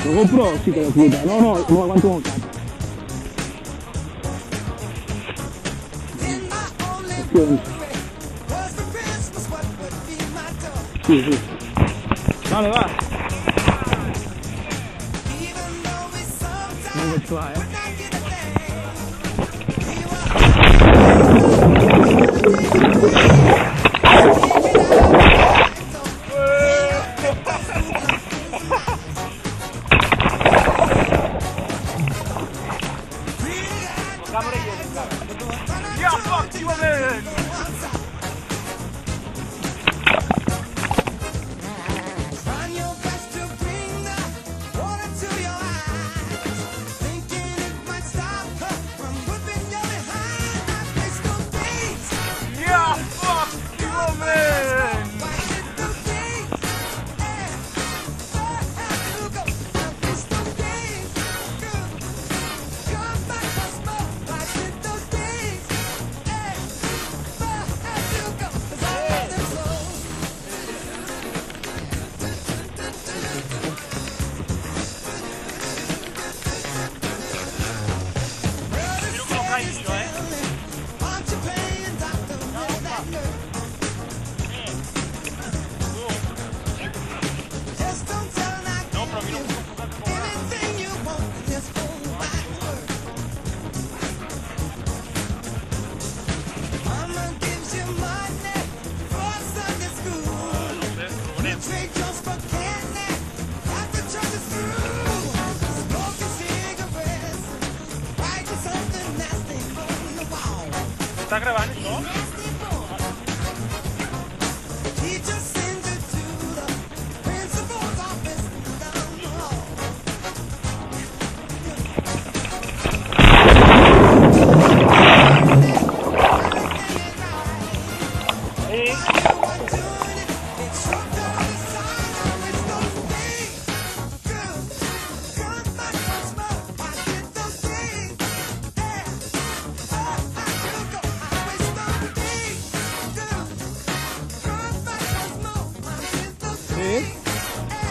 Lo compro? Sì che lo chiudo. No, no, non aguanto un cazzo. Sì, sì. No, va. Non vedo qua, Yeah, fuck you, man! Yeah, fuck you, man! ¿Está grabando esto?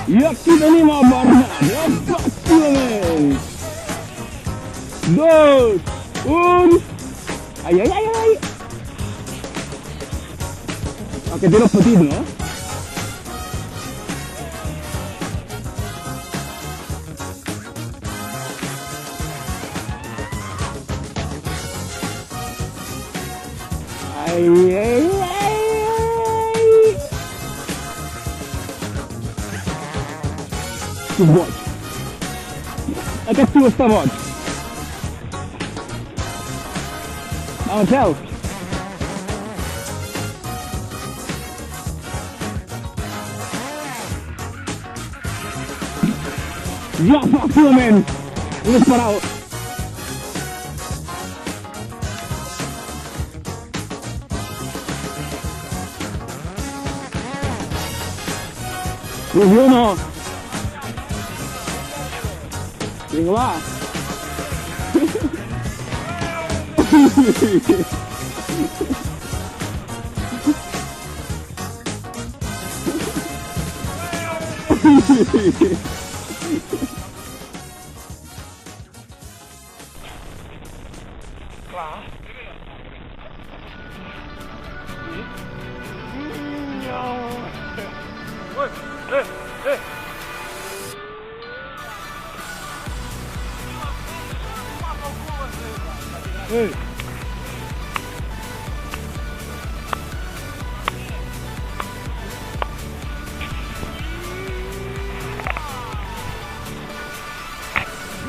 Y aquí venimos a barrar. ¡Efectivamente! 2, 1. ¡Ay, ay, ay, ay! Aunque tiene los petitos, ¿no? ¡Ay, ay, ay! Watch. I got two of watch. I'll tell. Ya, fuck you, man. Lo he disparado. Y uno. Venga, va. Qua? Hey.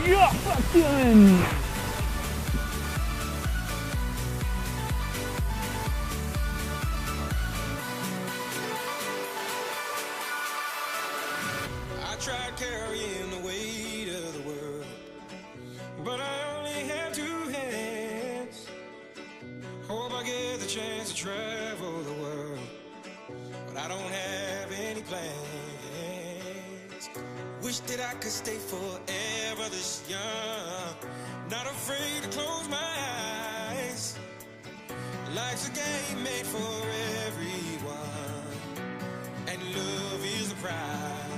Yeah, fuck you. I tried carrying the weight of the world, but I only have two hands. Hope I get the chance to travel the world, but I don't have any plans. Wish that I could stay forever this young, not afraid to close my eyes. Life's a game made for everyone, and love is the prize.